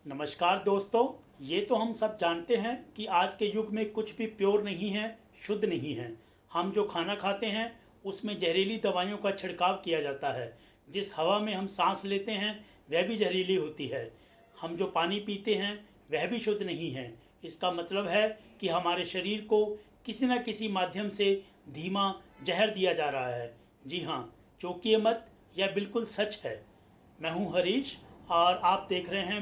नमस्कार दोस्तों। ये तो हम सब जानते हैं कि आज के युग में कुछ भी प्योर नहीं है, शुद्ध नहीं है। हम जो खाना खाते हैं उसमें जहरीली दवाइयों का छिड़काव किया जाता है। जिस हवा में हम सांस लेते हैं वह भी जहरीली होती है। हम जो पानी पीते हैं वह भी शुद्ध नहीं है। इसका मतलब है कि हमारे शरीर को किसी न किसी माध्यम से धीमा जहर दिया जा रहा है। जी हाँ, चौंकिए मत, यह बिल्कुल सच है। मैं हूं हरीश और आप देख रहे हैं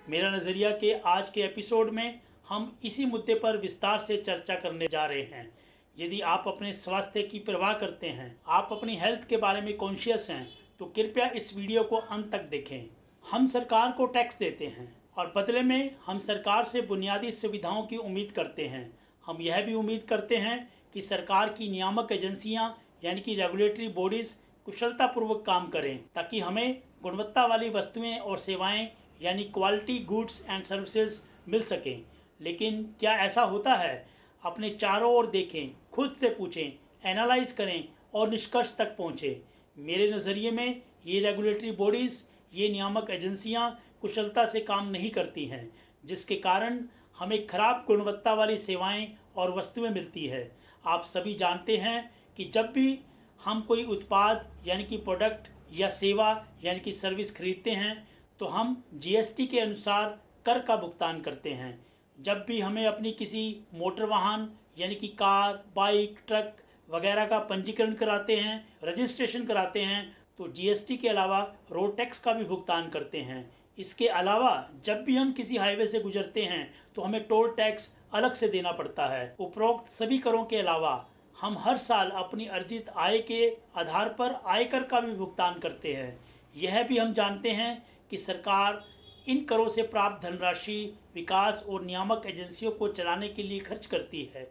मेरा नज़रिया के आज के एपिसोड में हम इसी मुद्दे पर विस्तार से चर्चा करने जा रहे हैं। यदि आप अपने स्वास्थ्य की परवाह करते हैं, आप अपनी हेल्थ के बारे में कॉन्शियस हैं, तो कृपया इस वीडियो को अंत तक देखें। हम सरकार को टैक्स देते हैं और बदले में हम सरकार से बुनियादी सुविधाओं की उम्मीद करते हैं। हम यह भी उम्मीद करते हैं कि सरकार की नियामक एजेंसियां यानी कि रेगुलेटरी बॉडीज़ कुशलतापूर्वक काम करें ताकि हमें गुणवत्ता वाली वस्तुएं और सेवाएं यानी क्वालिटी गुड्स एंड सर्विसेज मिल सकें। लेकिन क्या ऐसा होता है? अपने चारों ओर देखें, खुद से पूछें, एनालाइज करें और निष्कर्ष तक पहुँचें। मेरे नज़रिए में ये रेगुलेटरी बॉडीज़, ये नियामक एजेंसियां कुशलता से काम नहीं करती हैं, जिसके कारण हमें खराब गुणवत्ता वाली सेवाएं और वस्तुएं मिलती है। आप सभी जानते हैं कि जब भी हम कोई उत्पाद यानी कि प्रोडक्ट या सेवा यानी कि सर्विस खरीदते हैं तो हम जीएसटी के अनुसार कर का भुगतान करते हैं। जब भी हमें अपनी किसी मोटर वाहन यानी कि कार, बाइक, ट्रक वगैरह का पंजीकरण कराते हैं, रजिस्ट्रेशन कराते हैं, तो जीएसटी के अलावा रोड टैक्स का भी भुगतान करते हैं। इसके अलावा जब भी हम किसी हाईवे से गुजरते हैं तो हमें टोल टैक्स अलग से देना पड़ता है। उपरोक्त सभी करों के अलावा हम हर साल अपनी अर्जित आय के आधार पर आयकर का भी भुगतान करते हैं। यह भी हम जानते हैं कि सरकार इन करों से प्राप्त धनराशि विकास और नियामक एजेंसियों को चलाने के लिए खर्च करती है।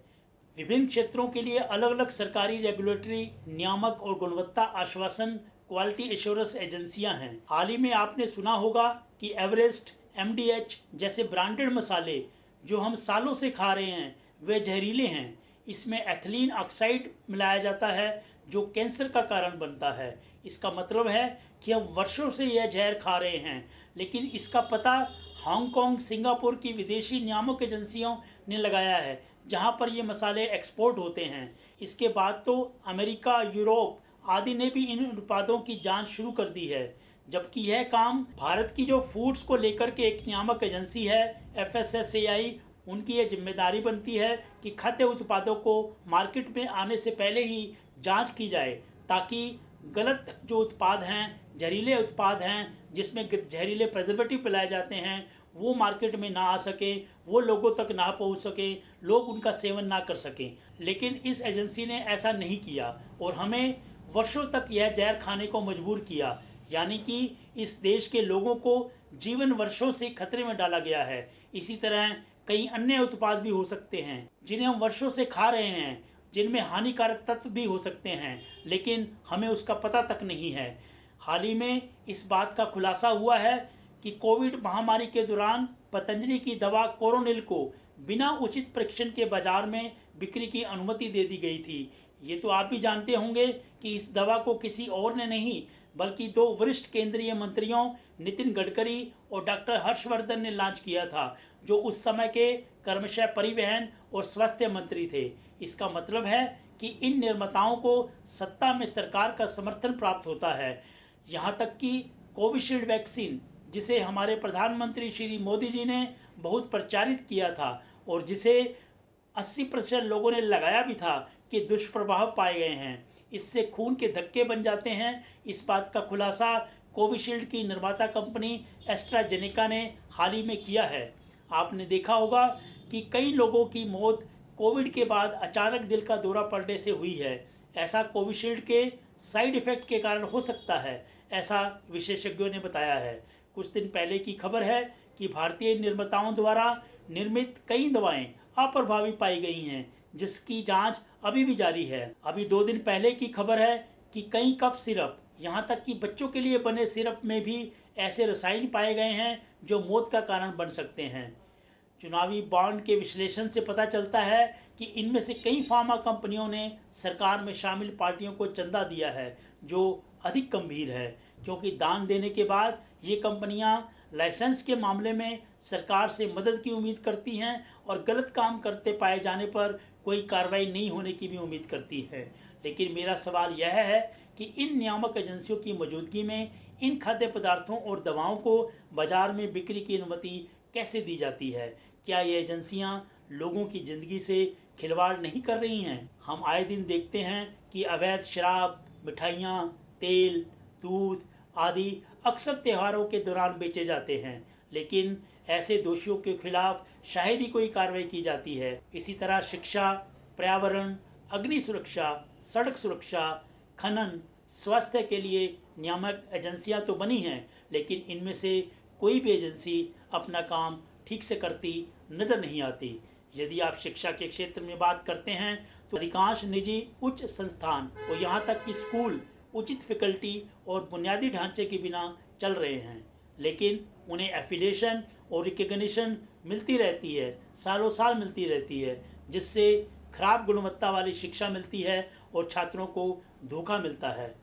विभिन्न क्षेत्रों के लिए अलग अलग सरकारी रेगुलेटरी, नियामक और गुणवत्ता आश्वासन क्वालिटी एश्योरेंस एजेंसियां हैं। हाल ही में आपने सुना होगा कि एवरेस्ट, एमडीएच जैसे ब्रांडेड मसाले जो हम सालों से खा रहे हैं वे जहरीले हैं। इसमें एथिलीन ऑक्साइड मिलाया जाता है जो कैंसर का कारण बनता है। इसका मतलब है कि हम वर्षों से यह जहर खा रहे हैं, लेकिन इसका पता हांगकांग, सिंगापुर की विदेशी नियामक एजेंसियों ने लगाया है जहां पर ये मसाले एक्सपोर्ट होते हैं। इसके बाद तो अमेरिका, यूरोप आदि ने भी इन उत्पादों की जांच शुरू कर दी है, जबकि यह काम भारत की जो फूड्स को लेकर के एक नियामक एजेंसी है FSSAI, उनकी ये जिम्मेदारी बनती है कि खाद्य उत्पादों को मार्केट में आने से पहले ही जांच की जाए ताकि गलत जो उत्पाद हैं, जहरीले उत्पाद हैं जिसमें जहरीले प्रिजर्वेटिव पिलाए जाते हैं, वो मार्केट में ना आ सके, वो लोगों तक ना पहुंच सके, लोग उनका सेवन ना कर सकें। लेकिन इस एजेंसी ने ऐसा नहीं किया और हमें वर्षों तक यह जहर खाने को मजबूर किया, यानी कि इस देश के लोगों को जीवन वर्षों से खतरे में डाला गया है। इसी तरह कई अन्य उत्पाद भी हो सकते हैं जिन्हें हम वर्षों से खा रहे हैं, जिनमें हानिकारक तत्व भी हो सकते हैं, लेकिन हमें उसका पता तक नहीं है। हाल ही में इस बात का खुलासा हुआ है कि कोविड महामारी के दौरान पतंजलि की दवा कोरोनिल को बिना उचित परीक्षण के बाजार में बिक्री की अनुमति दे दी गई थी। ये तो आप भी जानते होंगे कि इस दवा को किसी और ने नहीं बल्कि दो वरिष्ठ केंद्रीय मंत्रियों नितिन गडकरी और डॉक्टर हर्षवर्धन ने लॉन्च किया था, जो उस समय के क्रमशः परिवहन और स्वास्थ्य मंत्री थे। इसका मतलब है कि इन निर्माताओं को सत्ता में सरकार का समर्थन प्राप्त होता है। यहाँ तक कि कोविशील्ड वैक्सीन, जिसे हमारे प्रधानमंत्री श्री मोदी जी ने बहुत प्रचारित किया था और जिसे 80% लोगों ने लगाया भी था, कि दुष्प्रभाव पाए गए हैं, इससे खून के धक्के बन जाते हैं। इस बात का खुलासा कोविशील्ड की निर्माता कंपनी एस्ट्राजेनेका ने हाल ही में किया है। आपने देखा होगा कि कई लोगों की मौत कोविड के बाद अचानक दिल का दौरा पड़ने से हुई है। ऐसा कोविशील्ड के साइड इफ़ेक्ट के कारण हो सकता है, ऐसा विशेषज्ञों ने बताया है। कुछ दिन पहले की खबर है कि भारतीय निर्माताओं द्वारा निर्मित कई दवाएं अप्रभावी पाई गई हैं, जिसकी जांच अभी भी जारी है। अभी 2 दिन पहले की खबर है कि कई कफ सिरप, यहाँ तक कि बच्चों के लिए बने सिरप में भी ऐसे रसायन पाए गए हैं जो मौत का कारण बन सकते हैं। चुनावी बॉन्ड के विश्लेषण से पता चलता है कि इनमें से कई फार्मा कंपनियों ने सरकार में शामिल पार्टियों को चंदा दिया है, जो अधिक गंभीर है, क्योंकि दान देने के बाद ये कंपनियां लाइसेंस के मामले में सरकार से मदद की उम्मीद करती हैं और गलत काम करते पाए जाने पर कोई कार्रवाई नहीं होने की भी उम्मीद करती है। लेकिन मेरा सवाल यह है कि इन नियामक एजेंसियों की मौजूदगी में इन खाद्य पदार्थों और दवाओं को बाजार में बिक्री की अनुमति कैसे दी जाती है? क्या ये एजेंसियां लोगों की ज़िंदगी से खिलवाड़ नहीं कर रही हैं? हम आए दिन देखते हैं कि अवैध शराब, मिठाइयाँ, तेल, दूध आदि अक्सर त्योहारों के दौरान बेचे जाते हैं, लेकिन ऐसे दोषियों के खिलाफ शायद ही कोई कार्रवाई की जाती है। इसी तरह शिक्षा, पर्यावरण, अग्नि सुरक्षा, सड़क सुरक्षा, खनन, स्वास्थ्य के लिए नियामक एजेंसियां तो बनी हैं, लेकिन इनमें से कोई भी एजेंसी अपना काम ठीक से करती नज़र नहीं आती। यदि आप शिक्षा के क्षेत्र में बात करते हैं तो अधिकांश निजी उच्च संस्थान और यहाँ तक कि स्कूल उचित फैकल्टी और बुनियादी ढांचे के बिना चल रहे हैं, लेकिन उन्हें एफिलिएशन और रिकग्निशन मिलती रहती है, सालों साल मिलती रहती है, जिससे खराब गुणवत्ता वाली शिक्षा मिलती है और छात्रों को धोखा मिलता है।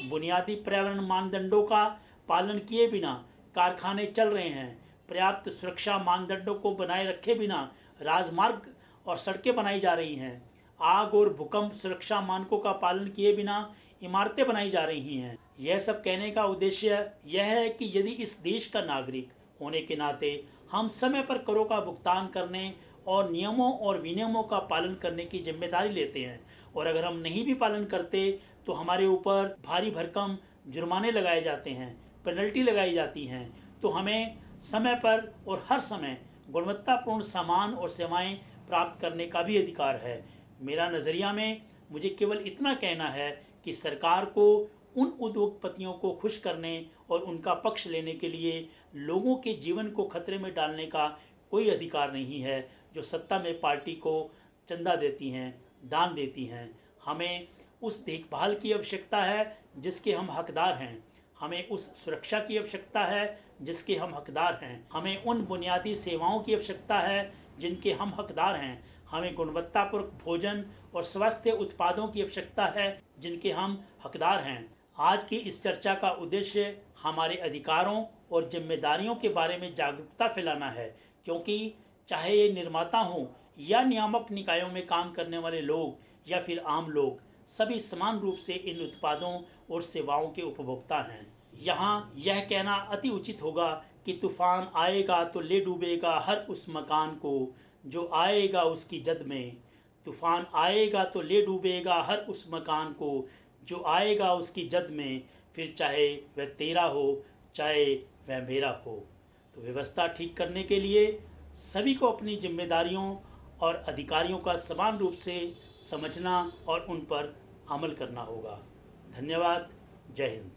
बुनियादी पर्यावरण मानदंडों का पालन किए बिना कारखाने चल रहे हैं। पर्याप्त सुरक्षा मानदंडों को बनाए रखे बिना राजमार्ग और सड़कें बनाई जा रही हैं। आग और भूकंप सुरक्षा मानकों का पालन किए बिना इमारतें बनाई जा रही हैं। यह सब कहने का उद्देश्य यह है कि यदि इस देश का नागरिक होने के नाते हम समय पर करों का भुगतान करने और नियमों और विनियमों का पालन करने की जिम्मेदारी लेते हैं, और अगर हम नहीं भी पालन करते तो हमारे ऊपर भारी भरकम जुर्माने लगाए जाते हैं, पेनल्टी लगाई जाती हैं, तो हमें समय पर और हर समय गुणवत्तापूर्ण सामान और सेवाएं प्राप्त करने का भी अधिकार है। मेरा नज़रिया में मुझे केवल इतना कहना है कि सरकार को उन उद्योगपतियों को खुश करने और उनका पक्ष लेने के लिए लोगों के जीवन को खतरे में डालने का कोई अधिकार नहीं है, जो सत्ता में पार्टी को चंदा देती हैं, दान देती हैं। हमें उस देखभाल की आवश्यकता है जिसके हम हकदार हैं, हमें उस सुरक्षा की आवश्यकता है जिसके हम हकदार हैं, हमें उन बुनियादी सेवाओं की आवश्यकता है जिनके हम हकदार हैं, हमें गुणवत्तापूर्ण भोजन और स्वास्थ्य उत्पादों की आवश्यकता है जिनके हम हकदार हैं। आज की इस चर्चा का उद्देश्य हमारे अधिकारों और जिम्मेदारियों के बारे में जागरूकता फैलाना है, क्योंकि चाहे ये निर्माता हों या नियामक निकायों में काम करने वाले लोग या फिर आम लोग, सभी समान रूप से इन उत्पादों और सेवाओं के उपभोक्ता हैं। यहाँ यह कहना अति उचित होगा कि तूफान आएगा तो ले डूबेगा हर उस मकान को जो आएगा उसकी जद में। तूफान आएगा तो ले डूबेगा हर उस मकान को जो आएगा उसकी जद में, फिर चाहे वह तेरा हो चाहे वह मेरा हो। तो व्यवस्था ठीक करने के लिए सभी को अपनी जिम्मेदारियों और अधिकारियों का समान रूप से समझना और उन पर अमल करना होगा। धन्यवाद। जय हिंद।